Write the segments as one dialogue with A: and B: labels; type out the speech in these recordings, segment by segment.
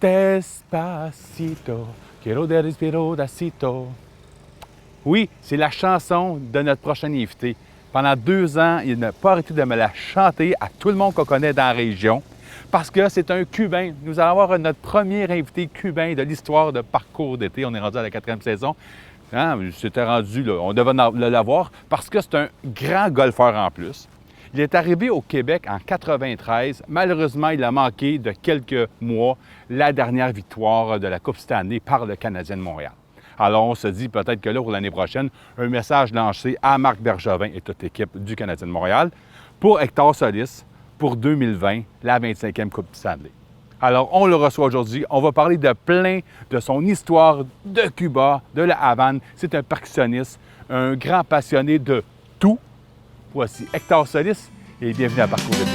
A: Despacito, quiero despacito. Oui, c'est la chanson de notre prochain invité. Pendant 2 ans, il n'a pas arrêté de me la chanter à tout le monde qu'on connaît dans la région parce que c'est un Cubain. Nous allons avoir notre premier invité cubain de l'histoire de Parcours d'été. On est rendu à la 4e saison. Hein? C'était rendu, là, on devait l'avoir parce que c'est un grand golfeur en plus. Il est arrivé au Québec en 93. Malheureusement, il a manqué de quelques mois la dernière victoire de la Coupe Stanley par le Canadien de Montréal. Alors, on se dit peut-être que là, pour l'année prochaine, un message lancé à Marc Bergevin et toute l'équipe du Canadien de Montréal pour Hector Solis pour 2020, la 25e Coupe Stanley. Alors, on le reçoit aujourd'hui. On va parler de plein de son histoire de Cuba, de la Havane. C'est un percussionniste, un grand passionné de tout. Voici Hector Solis et bienvenue à Parcours d'été.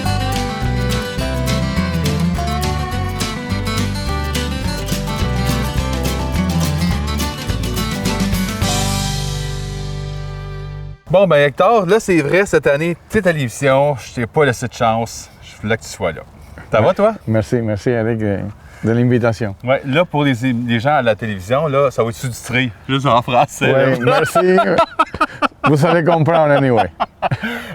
A: Bon, ben Hector, là, c'est vrai, cette année, tu es à l'émission. Je t'ai pas laissé de chance. Je voulais que tu sois là. Ça va, toi?
B: Merci, Eric, de l'invitation.
A: Oui, là, pour les gens à la télévision, là, ça va être sous-titré, juste en français.
B: Oui, merci. Vous allez comprendre, anyway.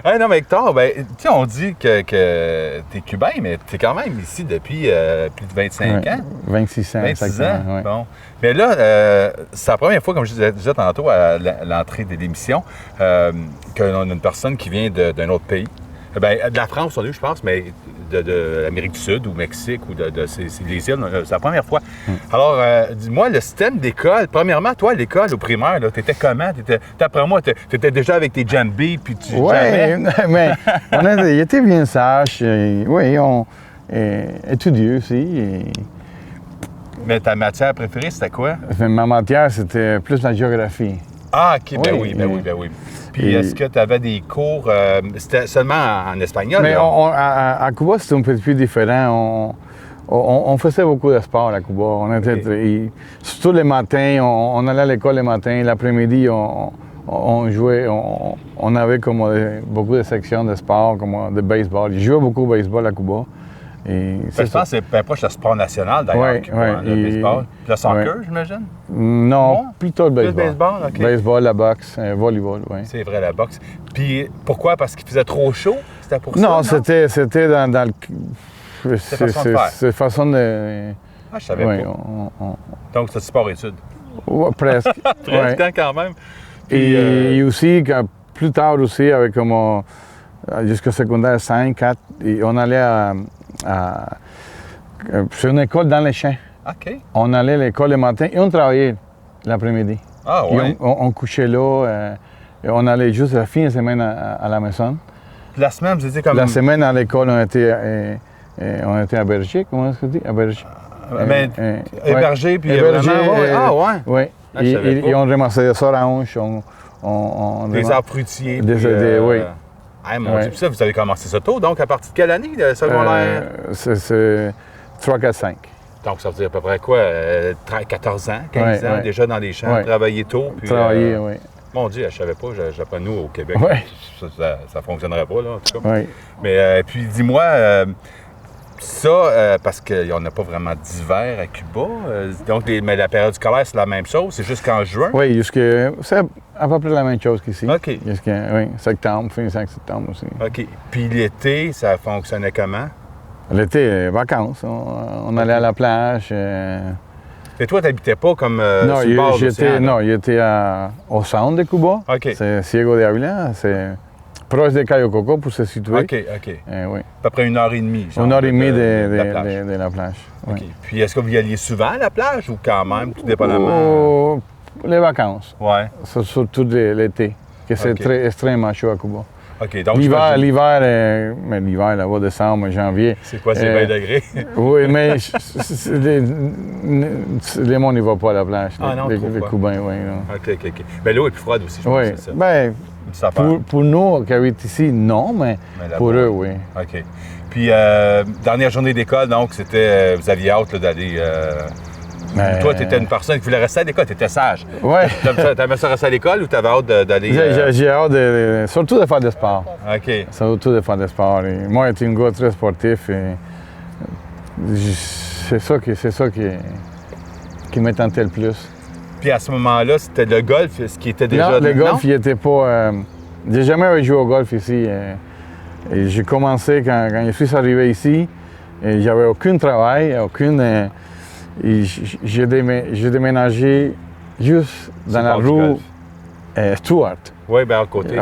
A: Hey, non, mais Hector, ben, tu sais, on dit que tu es cubain, mais tu es quand même ici depuis plus de 25 ans.
B: 26 ans,
A: 26 ans,
B: ouais.
A: Bon. Mais là, c'est la première fois, comme je disais tantôt à l'entrée de l'émission, qu'on a une personne qui vient d'un autre pays. Bien, de la France, on a eu, je pense, mais de l'Amérique du Sud ou Mexique ou de les îles, c'est la première fois. Alors, dis-moi, le système d'école, premièrement, toi, à l'école, au primaire, t'étais comment? D'après moi, t'étais déjà avec tes djembés, puis tu...
B: Oui, mais il était bien sage. Oui, on étudiait aussi.
A: Mais ta matière préférée, c'était quoi?
B: Ma matière, c'était plus la géographie.
A: Ah, OK, ben oui. Puis est-ce que tu avais des cours, c'était seulement en espagnol?
B: Mais à Cuba, c'était un peu plus différent. On faisait beaucoup de sport à Cuba. On était, surtout les matins, on allait à l'école les matins. L'après-midi, on jouait, on avait comme beaucoup de sections de sport, comme de baseball. Je jouais beaucoup au baseball à Cuba.
A: Je pense que c'est bien proche le sport national, d'ailleurs, le baseball. Le soccer, j'imagine?
B: Non, plutôt le baseball.
A: Le baseball, OK.
B: Baseball, la boxe, volleyball, oui.
A: C'est vrai, la boxe. Puis pourquoi? Parce qu'il faisait trop chaud? C'était pour ça?
B: Non, c'était dans le...
A: C'est
B: façon de...
A: Ah, je savais pas. Donc, c'est sport-études?
B: Ouais, presque.
A: Presque, quand même.
B: Puis, et aussi, plus tard aussi, avec comme... jusqu'au secondaire 5, 4, et on allait sur une école dans les champs.
A: OK.
B: On allait à l'école le matin et on travaillait l'après-midi.
A: Ah oui?
B: On couchait là, et on allait juste la fin de semaine à la maison.
A: La semaine, vous étiez comme...
B: La semaine à l'école, on était à Berger, comment est-ce que tu dis? À Berger.
A: Hébergé, puis
B: hébergé,
A: vraiment...
B: Oui.
A: Ah,
B: et on ramassait des oranges,
A: des arbres fruitiers.
B: Oui.
A: Ah, mon Dieu, puis ça, vous avez commencé ça tôt, donc à partir de quelle année, le secondaire?
B: C'est 3, 4, 5.
A: Donc, ça veut dire à peu près quoi? 14 ans, 15 ans, déjà dans les champs, travailler tôt. Puis,
B: travailler, oui.
A: Mon Dieu, je ne savais pas, j'apprends nous au Québec.
B: Oui.
A: Ça ne fonctionnerait pas, là, en tout cas.
B: Oui.
A: Mais puis, dis-moi, parce qu'on n'a pas vraiment d'hiver à Cuba, donc mais la période scolaire, c'est la même chose, c'est jusqu'en juin?
B: Oui, c'est à peu près la même chose qu'ici.
A: OK.
B: Oui, septembre, fin 5 septembre aussi.
A: OK. Puis l'été, ça fonctionnait comment?
B: L'été, vacances. On allait à la plage.
A: Et toi, tu n'habitais pas comme
B: non,
A: sur le bord de l'océan?
B: Non, j'étais au centre de Cuba.
A: OK.
B: C'est Ciego de Ávila. C'est proche de Cayo Coco pour se situer.
A: OK.
B: Oui.
A: À peu près 1h30. Genre,
B: 1h30
A: de
B: la plage.
A: OK. Oui. Puis est-ce que vous y alliez souvent à la plage ou quand même, tout dépendamment?
B: Les vacances.
A: Oui.
B: Surtout l'été, que c'est extrêmement chaud à Cuba.
A: OK. Donc
B: l'hiver, mais l'hiver, là-bas, décembre, janvier.
A: C'est quoi, c'est 20 degrés?
B: Oui, mais les mondes ne vont pas à la plage. Les Cubains, oui.
A: OK. Mais l'eau est plus froide aussi, je pense.
B: Oui.
A: C'est ça.
B: Bien, pour nous qui habitent ici, non, mais pour eux, oui.
A: OK. Puis, dernière journée d'école, donc, c'était, vous aviez hâte d'aller... Toi, tu étais une personne qui voulait rester à l'école, tu étais sage.
B: Oui.
A: T'aimais ça rester à l'école ou t'avais hâte d'aller...
B: J'ai hâte surtout de faire du sport.
A: OK.
B: Surtout de faire du sport. Et moi, j'étais un gars très sportif et c'est ça qui me tentait le plus.
A: Puis à ce moment-là, c'était le golf, ce qui était déjà...
B: Non, le golf, il n'était pas... j'ai jamais joué au golf ici. Et j'ai commencé quand je suis arrivé ici. Et j'avais aucun travail, j'ai déménagé juste dans la rue Stuart.
A: Oui, bien à côté.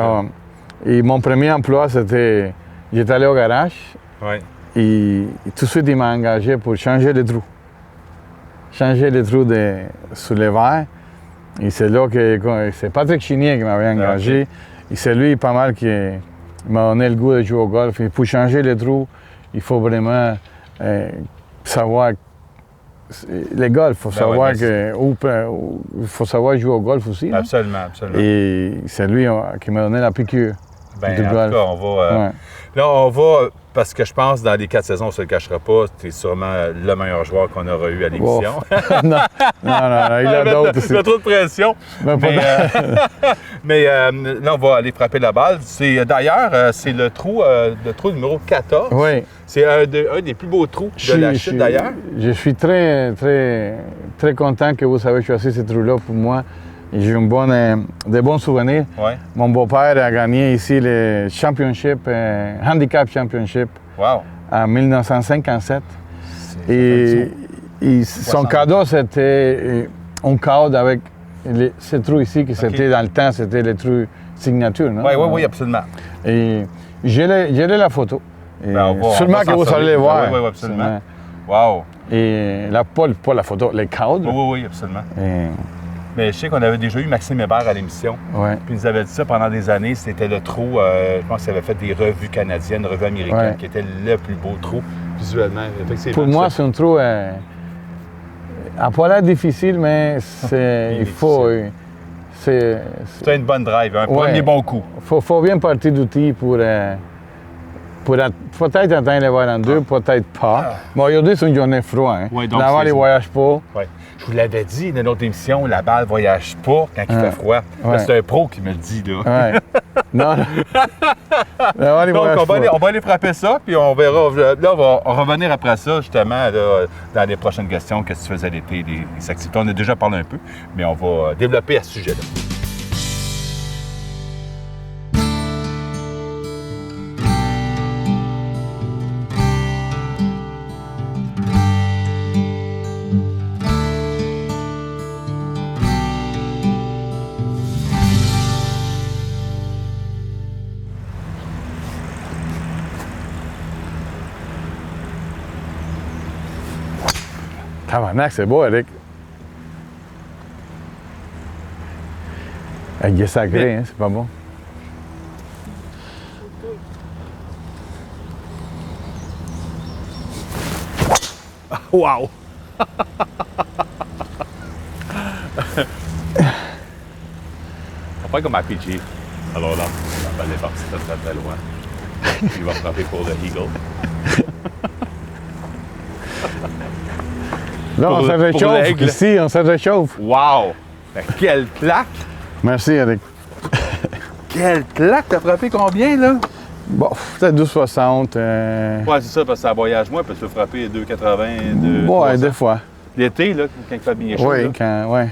B: Et mon premier emploi, c'était... J'étais allé au garage.
A: Ouais.
B: Et tout de suite, il m'a engagé pour changer les trous. Changer les trous sur les verres. Et c'est là que c'est Patrick Chinier qui m'avait engagé. Okay. Et c'est lui, pas mal, qui m'a donné le goût de jouer au golf. Et pour changer les trous, il faut vraiment savoir... Les golf, il faut savoir il faut savoir jouer au golf aussi.
A: Absolument, absolument.
B: Et c'est lui qui m'a donné la piqûre du golf.
A: En tout cas, on va... Là, on va... Parce que je pense, dans les 4 saisons, on ne se le cachera pas, tu es sûrement le meilleur joueur qu'on aura eu à l'émission.
B: non, il y a d'autres aussi.
A: Il y a trop de pression. Mais là, on va aller frapper la balle. D'ailleurs, c'est le trou numéro 14. Oui. C'est un des plus beaux trous de la chute, d'ailleurs. Je
B: suis très, très, très content que vous avez choisi ce trou-là pour moi. J'ai de bons souvenirs. Ouais. Mon beau-père a gagné ici le Championship, Handicap Championship en 1957. Et son cadeau, c'était un cadre avec ce trou ici, qui c'était dans le temps, c'était le trou signature.
A: Oui, absolument.
B: Et j'ai la photo. Sûrement que vous allez le voir.
A: Oui, absolument. Wow.
B: Et pas la photo, les cadres.
A: Oui, absolument. Mais je sais qu'on avait déjà eu Maxime Hébert à l'émission. Ouais. Puis il nous avait dit ça pendant des années. C'était le trou, je pense qu'il avait fait des revues canadiennes, revues américaines, qui était le plus beau trou visuellement.
B: Pour moi, c'est un trou à pas l'air difficile, mais il faut...
A: C'est une bonne drive, un premier bon coup.
B: Il faut bien partir d'outils pour peut-être atteindre les voies en deux, peut-être pas. Mais aujourd'hui, c'est une journée froide. Hein? La balle ne voyage pas.
A: Ouais. Je vous l'avais dit dans notre émission, la balle ne voyage pas quand il fait froid. C'est un pro qui me le dit, là.
B: Non.
A: Donc, on va aller frapper ça, puis on verra. Là, on va revenir après ça, justement, là, dans les prochaines questions. Qu'est-ce que tu faisais l'été, les activités. On a déjà parlé un peu, mais on va développer à ce sujet-là.
B: Tabarnak, c'est beau, Eric. Avec des sacrés, hein, c'est pas bon.
A: Wow! On fait comme à PG. Alors là, la balle est partie très loin. Il va frapper pour le Eagle.
B: Là, on se réchauffe. Ici, on se réchauffe.
A: Wow! Ben, quelle claque!
B: Merci, Eric.
A: Quelle claque! T'as frappé combien, là?
B: Bon, peut-être 12,60.
A: Ouais, c'est ça, parce que ça voyage moins, parce que tu peux frapper 2,80, 2,300.
B: Ouais, des fois.
A: L'été, là, quand il fait bien chaud.
B: Oui, ouais.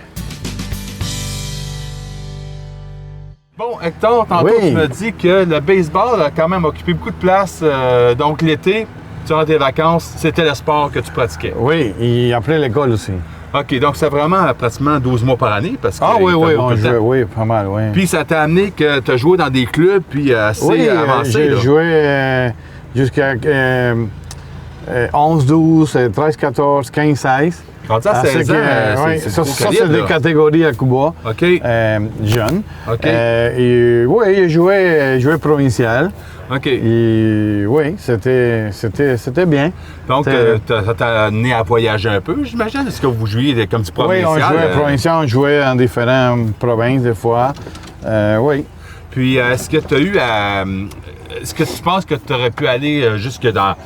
A: Bon, Hector, tantôt, tu me dis que le baseball a quand même occupé beaucoup de place. Donc, l'été, durant tes vacances, c'était le sport que tu pratiquais.
B: Oui, et après l'école aussi.
A: OK, donc c'est vraiment pratiquement 12 mois par année parce que
B: oui, on jouait, oui, pas mal, oui.
A: Puis ça t'a amené que tu as joué dans des clubs puis assez avancés.
B: J'ai joué jusqu'à 11, 12, 13, 14, 15, 16.
A: Quand ça, 16 ans,
B: ça, c'est des catégories à Cuba.
A: OK.
B: Jeunes.
A: OK.
B: Et oui, j'ai joué provincial.
A: OK.
B: Et oui, c'était bien.
A: Donc, ça t'a amené à voyager un peu, j'imagine? Est-ce que vous jouiez comme du provincial?
B: Oui, on jouait provincial, on jouait en différentes provinces des fois. Oui.
A: Puis, est-ce que tu as eu à... Est-ce que tu penses que tu aurais pu aller jusque dans la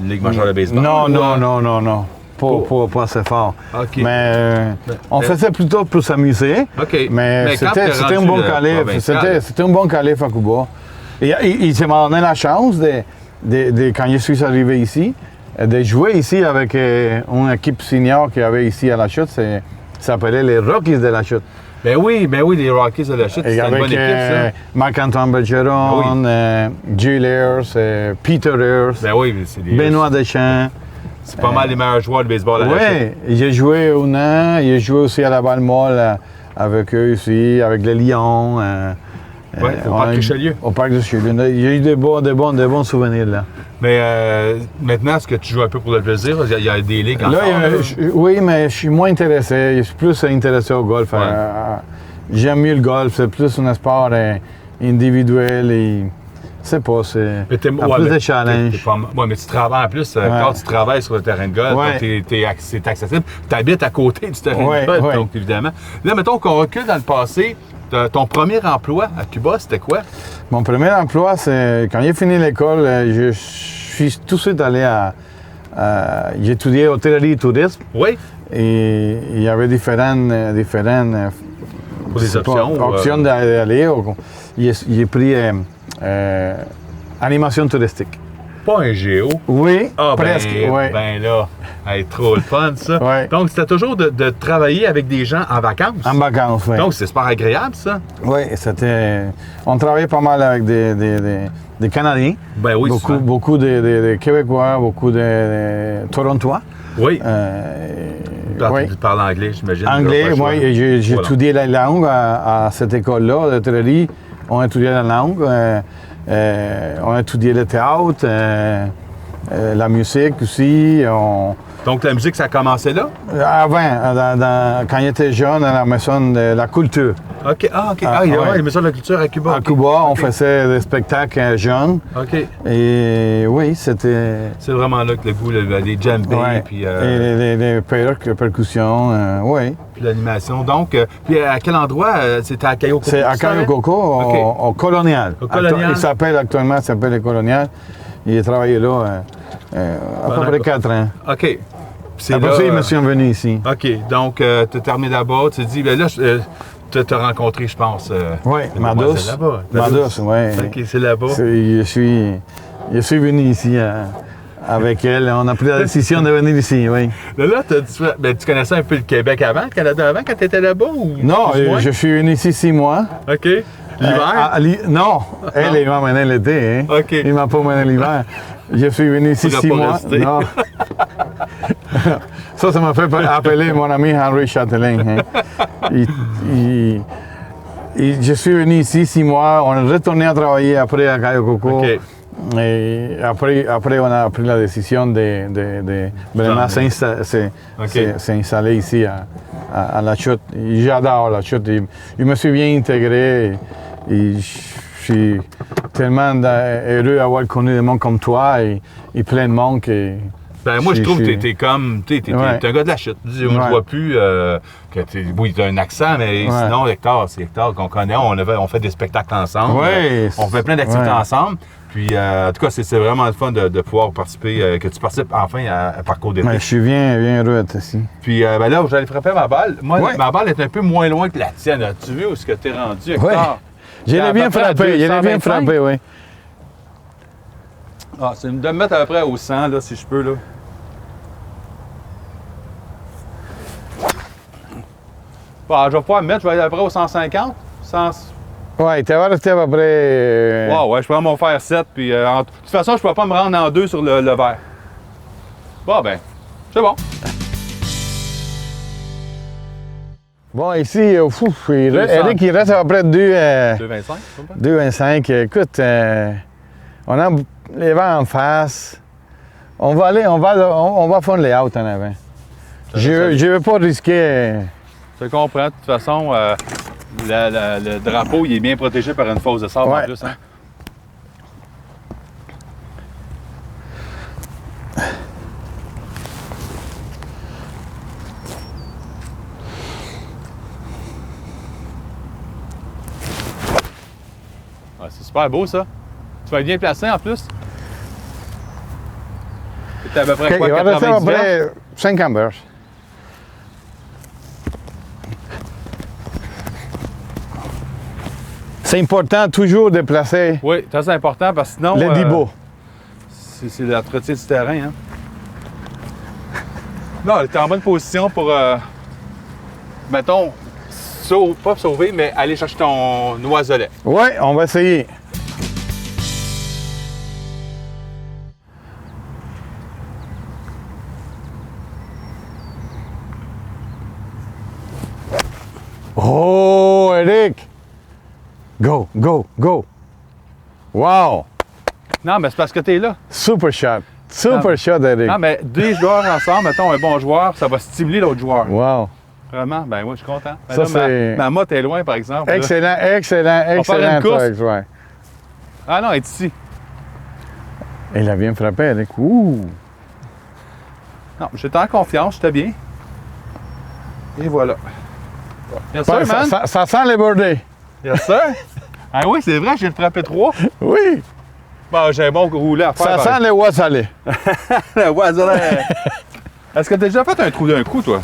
A: Ligue majeure de baseball?
B: Non. Pas assez fort. Okay. Mais on faisait plutôt pour s'amuser.
A: Okay.
B: Mais c'était un bon calibre. C'était un bon calibre à Cuba. Et il m'a donné la chance, quand je suis arrivé ici, de jouer ici avec une équipe senior qu'il y avait ici à La Chute. Ça s'appelait les Rockies de La Chute.
A: Ben oui, les Rockies de La Chute, c'est une bonne équipe, ça.
B: Marc-Antoine Bergeron, Gilles Ayers, Peter Ayers,
A: Ben oui, c'est des...
B: Benoît Deschamps.
A: C'est pas mal les meilleurs joueurs de baseball à La Chute.
B: Oui, j'ai joué un an. J'ai joué aussi à la Balle-Molle avec eux ici, avec les Lions.
A: Oui, au Parc Richelieu.
B: Au Parc Richelieu. J'ai eu de bons souvenirs là.
A: Mais maintenant, est-ce que tu joues un peu pour le plaisir? Il y a des ligues encore.
B: Oui, mais je suis moins intéressé. Je suis plus intéressé au golf.
A: Ouais.
B: J'aime mieux le golf. C'est plus un sport individuel et... C'est pas, c'est plus de challenge.
A: Oui, mais tu travailles en plus, quand tu travailles sur le terrain de golf, donc c'est accessible. Tu habites à côté du terrain de golf, donc évidemment. Là, mettons qu'on recule dans le passé, ton premier emploi à Cuba, c'était quoi?
B: Mon premier emploi, c'est quand j'ai fini l'école, je suis tout de suite allé j'ai étudié hôtellerie et tourisme.
A: Oui.
B: Et il y avait différentes options d'aller. J'ai pris animation touristique.
A: Pas un géo?
B: Oui, presque.
A: Ben là, trop le fun, ça.
B: Ouais.
A: Donc, c'était toujours de travailler avec des gens en vacances?
B: En vacances, oui.
A: Donc, c'est super agréable, ça?
B: Oui, on travaillait pas mal avec des Canadiens.
A: Ben oui,
B: beaucoup de Québécois, beaucoup de Torontois.
A: Oui.
B: Tu
A: parles anglais, j'imagine.
B: Anglais, oui. J'ai étudié la langue à cette école-là, l'hôtellerie. On a étudié la langue, on a étudié le théâtre, la musique aussi.
A: Donc la musique, ça a commencé là?
B: Avant, quand j'étais jeune, à la maison de la culture.
A: OK. Il y a la maison de la culture à Cuba.
B: À Cuba, on faisait des spectacles jeunes.
A: OK.
B: Et oui, c'était...
A: C'est vraiment là que le goût, les djembés, puis...
B: Et les percussions, oui.
A: Puis l'animation. Donc, puis à quel endroit? C'était à Cayo Coco?
B: C'est à Cayo Coco, au Colonial.
A: Au Colonial.
B: Actuellement, il s'appelle le Colonial. Il a travaillé là à peu près 4 ans.
A: OK.
B: Après ça, ils me sont venus ici.
A: OK. Donc, tu as terminé là-bas. Tu te dis, bien là, tu as rencontré, je pense.
B: Oui, Madouce.
A: Là-bas.
B: Madouce, oui.
A: OK, c'est là-bas.
B: Je suis venu ici avec elle. On a pris la décision de venir ici, oui.
A: Là, tu connaissais un peu le Québec avant, le Canada avant, quand tu étais là-bas?
B: Non, je suis venu ici 6 mois.
A: OK. L'hiver?
B: Non, elle m'a mené l'été. Hein.
A: OK.
B: Il m'a pas mené l'hiver. Je suis venu ici 6 mois. Non. Ça m'a fait appeler mon ami Henry Châtelain. Hein. Je suis venu ici 6 mois. On est retourné à travailler après à Cayo Coco.
A: OK.
B: Et après, on a pris la décision de vraiment s'installer ici à La Chute. J'adore La Chute. Je me suis bien intégré. Et je suis tellement heureux d'avoir connu des gens comme toi et plein de monde que...
A: Ben, moi, je trouve que t'es comme... T'es un gars de La Chute. Je ne vois plus que oui, t'as un accent, mais sinon, Hector, c'est Hector qu'on connaît. On fait des spectacles ensemble. On fait plein d'activités ensemble. Puis, en tout cas, c'est vraiment le fun de pouvoir participer, que tu participes enfin à Parcours d'été.
B: Je suis bien heureux d'être ici.
A: Puis, ben là, j'allais frapper ma balle. Moi, ma balle est un peu moins loin que la tienne. As-tu vu où est-ce que tu es rendu, Hector?
B: Oui. J'allais bien frapper, oui.
A: Ah, c'est de me mettre à peu près au 100, là, si je peux, là. Bon, je vais pouvoir me mettre, je vais aller à peu près au 150.
B: Oui, tu vas rester à peu près...
A: Ouais, je peux m'en faire 7, puis de toute façon, je ne peux pas me rendre en 2 sur le verre. Bon, ben, c'est bon.
B: Bon, ici, Eric, il reste à peu près
A: 2,25.
B: 2,25. Écoute, on a les vents en face. On va faire les out en avant. Je ne veux pas risquer...
A: Je comprends. De toute façon, le drapeau, il est bien protégé par une fosse de sable en plus. Hein? Ah, c'est super beau, ça. Tu vas être bien placé en plus. Tu à peu près quoi, 90 verges?
B: 50 verges. C'est important toujours de placer...
A: Oui, ça c'est important parce que sinon...
B: les dibots.
A: C'est l'entretien du terrain, hein? Non, t'es en bonne position pour, mettons, pas sauver, mais aller chercher ton oiselet.
B: Oui, on va essayer. Oh, Eric! Go, go, go! Wow!
A: Non, mais c'est parce que t'es là.
B: Super shot! Super shot, Eric!
A: Non, mais deux joueurs ensemble, mettons un bon joueur, ça va stimuler l'autre joueur.
B: Wow!
A: Vraiment? Ben oui, je suis content. Ben
B: Ça,
A: là,
B: c'est-
A: ma motte est loin, par exemple. là.
B: Excellent, excellent,
A: On part à une
B: excellent
A: course.
B: truc, ouais.
A: Ah non, elle est ici.
B: Il a bien frappé, Eric. Ouh!
A: Non, j'étais en confiance, j'étais bien. Et voilà. Yes, sir,
B: Ouais,
A: man.
B: ça sent les bordées.
A: Yes, sir. Ah oui, c'est vrai, je viens de frapper 3.
B: Oui!
A: Bon, j'ai un bon roulet à faire.
B: Ça sent les oies salées.
A: le oiselet. Est-ce que tu as déjà fait un trou d'un coup, toi?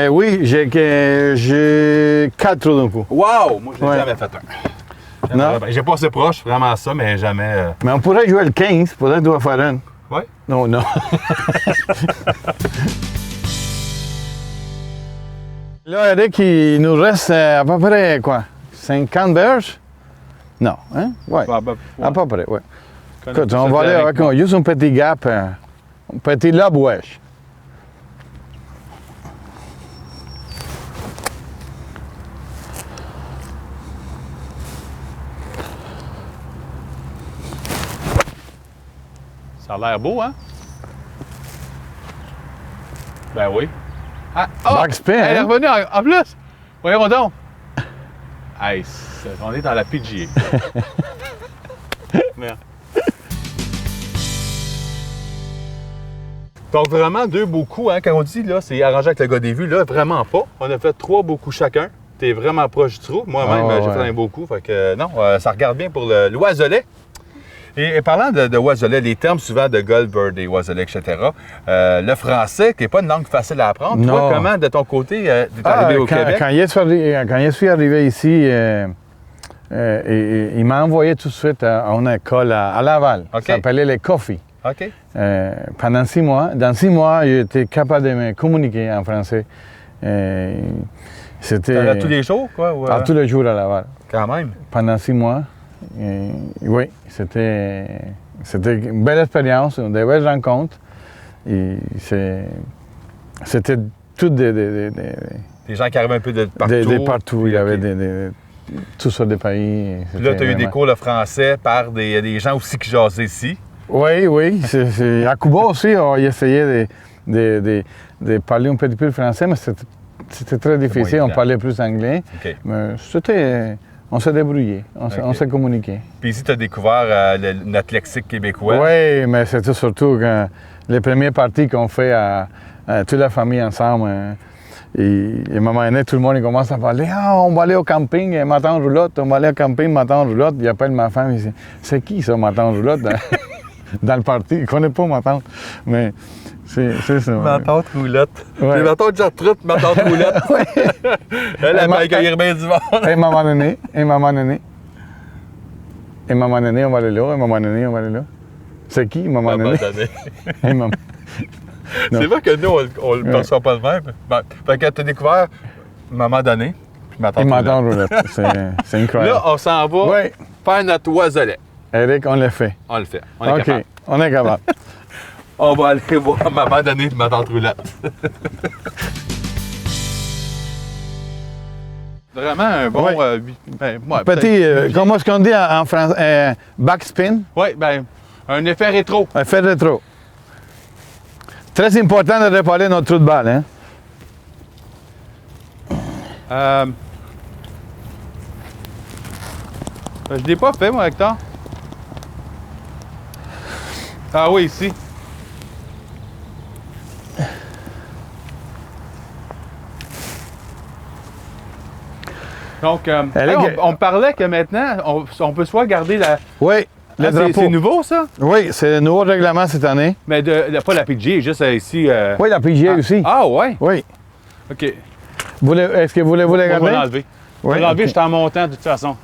B: Oui, j'ai 4 trous d'un coup.
A: Wow! Moi, je n'ai
B: Ouais.
A: jamais fait un.
B: Non?
A: Ben, j'ai pas assez proche, vraiment ça, mais jamais.
B: Mais on pourrait jouer le 15, peut-être tu dois faire un.
A: Ouais.
B: Non, non. Là, Eric, il nous reste à peu près quoi? 50 berges? Non, hein? Oui.
A: Ah, ben, ouais.
B: À peu près, oui.
A: Connais
B: Écoute,
A: tout
B: on
A: ce
B: va aller
A: terrain.
B: avec juste un petit gap, un petit lobe wesh.
A: Ça a l'air beau, hein? Ben oui. Ah, oh!
B: Backspin,
A: Elle est
B: hein?
A: revenue en plus! Voyons donc! Hey, on est dans la PGA. Merde. Donc vraiment deux beaux coups, hein? Quand on dit là, c'est arrangé avec le gars des vues, là, vraiment pas. On a fait 3 beaux coups chacun. T'es vraiment proche du trou. Moi-même,
B: Ah,
A: j'ai
B: ouais.
A: fait un beau coup. Fait que non, ça regarde bien pour l'oiselet. Et parlant de oiselet, les termes souvent de golf, birdie, oiselet, etc. Le français, qui n'est pas une langue facile à apprendre. Toi,
B: Non.
A: comment, de ton côté, t'es arrivé au Québec?
B: Quand je suis arrivé ici, il m'a envoyé tout de suite à une école à Laval.
A: OK.
B: Ça s'appelait les Coffee.
A: OK.
B: Pendant 6 mois. Dans 6 mois, j'étais capable de me communiquer en français. C'était
A: T'allais tous les jours, quoi? Ou,
B: tous les jours à Laval.
A: Quand même.
B: Pendant 6 mois. Oui, c'était une belle expérience, une belle rencontre. Et c'était tout
A: Des gens qui arrivent un peu de partout.
B: partout. Il y avait tout sur des pays.
A: Puis là, tu as eu des cours de français par des gens aussi qui jasaient ici.
B: Oui, oui. À Cuba aussi, on essayait de parler un petit peu le français, mais c'était très difficile.
A: évident.
B: On parlait plus anglais.
A: OK.
B: Mais on s'est débrouillé, on s'est communiqué.
A: Puis ici, tu as découvert notre lexique québécois.
B: Oui, mais c'était surtout quand les premières parties qu'on fait à toute la famille ensemble. Et à un moment donné, tout le monde il commence à parler. Ah, on va aller au camping, ma tante roulotte. On va aller au camping, ma tante roulotte. Il appelle ma femme, il dit c'est qui ça, ma tante roulotte dans le parti? Il ne connaît pas ma tante. Mais c'est ça.
A: Ma tante roulotte.
B: Ouais.
A: J'ai ma tante Gertrude, ma tante roulotte. Elle va accueillir bien du monde.
B: Et un moment donné, on va aller là, un moment donné, on va aller là. C'est qui, un moment donné? Un moment-
A: C'est vrai que nous, on le perçoit pas de même. Ben, fait que tu as découvert maman donné, puis ma tante
B: Et ma
A: roulotte.
B: tante roulotte. C'est incroyable.
A: Là, on s'en va
B: Oui,
A: faire notre oiselet.
B: Eric, on l'a fait.
A: On le fait. On est
B: OK,
A: capable.
B: on est capable.
A: On va aller voir maman donné et ma tante roulotte. Vraiment un bon...
B: Ouais.
A: Ouais,
B: Petit, comment est-ce qu'on dit en français? Backspin?
A: Oui, ben un effet rétro.
B: Fait rétro. Très important de réparer notre trou de balle, hein?
A: Je ne l'ai pas fait, moi, Hector. Ah oui, ici. Donc,
B: Elle est-
A: on parlait que maintenant, on peut soit garder la...
B: Oui, le
A: Ah,
B: drapeau.
A: c'est nouveau, ça?
B: Oui, c'est le nouveau règlement cette année.
A: Mais pas la PGA, juste ici...
B: Oui, la PGA aussi.
A: Ah, ouais?
B: Oui.
A: OK.
B: Est-ce que vous voulez
A: On va
B: garder?
A: l'enlever. On
B: Oui,
A: va l'enlever,
B: ok.
A: j'étais en montant, de toute façon.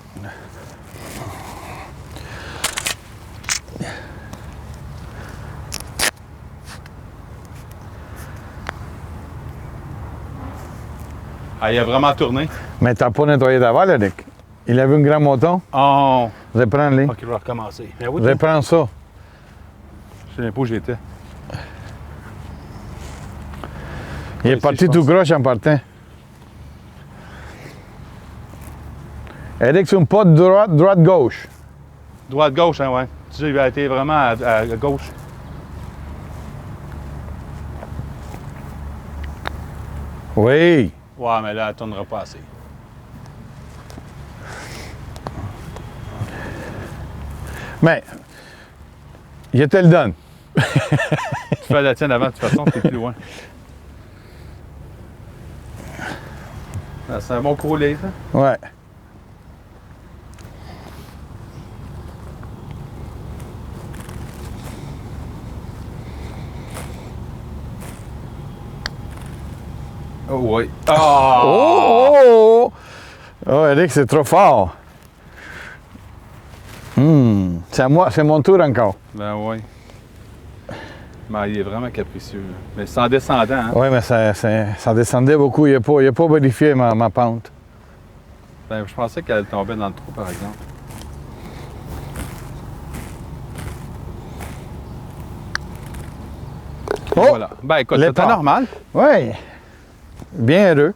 A: Ah, il a vraiment tourné.
B: Mais t'as pas nettoyé ta voile, Eric. Il avait un grand moton.
A: Oh!
B: Vous allez prendre les.
A: Ok, je vais recommencer. Mais oui,
B: Vous allez prendre ça.
A: je sais pas où j'étais.
B: Il est
A: Ici,
B: parti
A: je
B: tout
A: pense.
B: croche en partant. Eric, c'est une pote droite-gauche.
A: Droite-gauche, hein, ouais. Tu sais, il a été vraiment à gauche.
B: Oui.
A: Ouais, mais là, elle tournera pas assez.
B: Mais, je te le donne.
A: Tu fais la tienne avant, de toute façon, t'es plus loin. Ah, c'est un bon courrier, ça.
B: Ouais.
A: Oh, oui. Ah!
B: Oh! Oh, Eric, c'est trop fort. C'est à moi, c'est mon tour encore.
A: Ben oui. Mais il est vraiment capricieux. Là. Mais sans descendant, hein?
B: Oui, mais ça descendait beaucoup. Il n'a pas vérifié ma pente.
A: Ben, je pensais qu'elle tombait dans le trou, par exemple. Et
B: Oh!
A: voilà. Ben écoute,
B: Les
A: c'était
B: pas.
A: normal.
B: Oui. Bien heureux.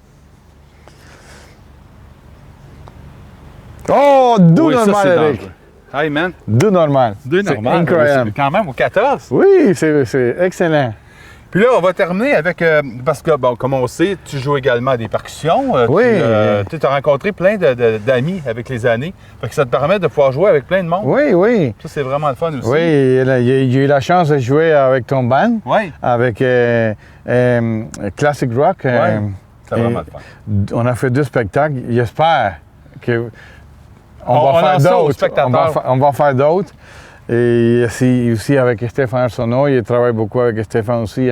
B: Oh, doux
A: Oui, ça,
B: normal,
A: c'est
B: Eric.
A: dangereux. Hey, man.
B: Doux normal.
A: Deux
B: C'est
A: normal.
B: incroyable.
A: Quand même au 14.
B: Oui, c'est excellent.
A: Puis là, on va terminer avec. Parce que, bon, comme on sait, tu joues également à des percussions.
B: Oui.
A: Tu as rencontré plein d'amis avec les années. Fait que ça te permet de pouvoir jouer avec plein de monde.
B: Oui, oui.
A: Ça, c'est vraiment le fun aussi.
B: Oui, j'ai eu la chance de jouer avec ton band,
A: Oui.
B: avec Classic Rock.
A: C'est vraiment le fun.
B: On a fait 2 spectacles. J'espère que
A: On
B: on va
A: lance
B: faire
A: ça aux
B: d'autres.
A: spectateurs.
B: On va faire d'autres. Et aussi avec Stéphane Arsenault, il travaille beaucoup avec Stéphane aussi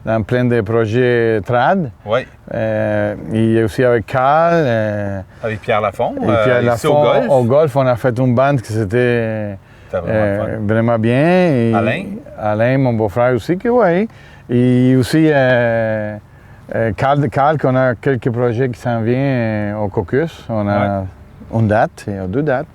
B: dans plein de projets trad.
A: Oui.
B: Il est aussi avec Carl.
A: Avec Pierre Lafont.
B: Et puis à la
A: ici
B: fin,
A: au golf.
B: au golf, on a fait une bande qui c'était
A: C'était vraiment le fun.
B: vraiment bien. Et Alain, mon beau-frère aussi, que oui. Et aussi Carl, qu'on a quelques projets qui s'en viennent au Caucus. On a une date, et 2 dates.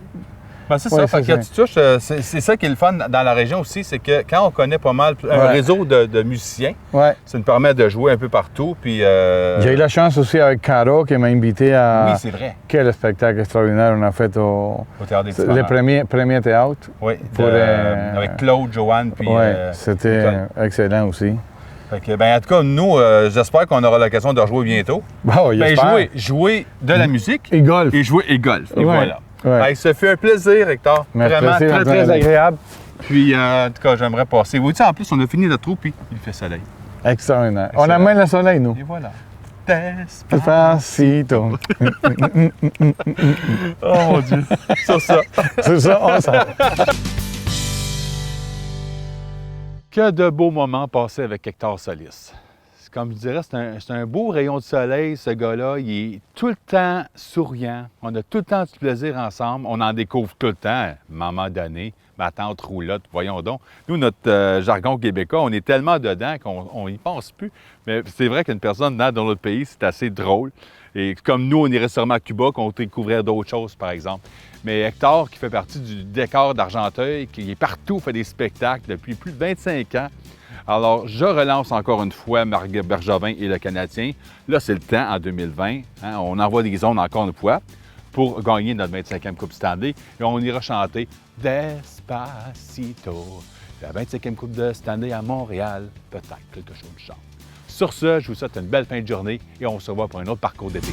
A: Ben, c'est
B: Ouais,
A: ça, fait
B: c'est
A: que tu touches, c'est ça qui est le fun dans la région aussi, c'est que quand on connaît pas mal un
B: Ouais.
A: réseau de musiciens,
B: Ouais.
A: ça nous permet de jouer un peu partout. Puis,
B: J'ai eu la chance aussi avec Caro qui m'a invité à.
A: Oui, c'est vrai.
B: Quel spectacle extraordinaire on a fait au
A: Théâtre des
B: le
A: Petits
B: premier théâtre.
A: Oui,
B: pour,
A: avec Claude, Joanne, puis
B: Oui, c'était
A: Nicole.
B: excellent aussi.
A: Fait que, ben, en tout cas, nous, j'espère qu'on aura l'occasion de rejouer bientôt.
B: Bon,
A: Ben, jouer de la musique
B: Et golf.
A: et jouer et golf. Et
B: Ouais.
A: voilà.
B: Ouais.
A: Hey, ça fait un plaisir, Hector.
B: Merci,
A: Vraiment très,
B: Antoine.
A: très agréable. Puis, en tout cas, j'aimerais passer. Oui, tu sais, en plus, on a fini notre trou, puis il fait soleil.
B: Extraordinaire. On
A: Excellent.
B: amène le soleil, nous.
A: Et voilà.
B: Despacito.
A: Oh mon Dieu. Sur ça.
B: C'est ça, on s'en.
A: Que de beaux moments passés avec Hector Solis. Comme je dirais, c'est un beau rayon de soleil, ce gars-là. Il est tout le temps souriant. On a tout le temps du plaisir ensemble. On en découvre tout le temps. À un moment donné, ma tante roulotte, voyons donc. Nous, notre jargon québécois, on est tellement dedans qu'on n'y pense plus. Mais c'est vrai qu'une personne née dans notre pays, c'est assez drôle. Et comme nous, on irait sûrement à Cuba, qu'on découvrir d'autres choses, par exemple. Mais Hector, qui fait partie du décor d'Argenteuil, qui est partout, fait des spectacles depuis plus de 25 ans. Alors, je relance encore une fois Marc Bergevin et le Canadien. Là, c'est le temps, en 2020. Hein, on envoie des ondes encore une fois pour gagner notre 25e Coupe Stanley. Et on ira chanter Despacito. La 25e Coupe de Stanley à Montréal. Peut-être quelque chose du genre. Sur ce, je vous souhaite une belle fin de journée et on se revoit pour un autre parcours d'été.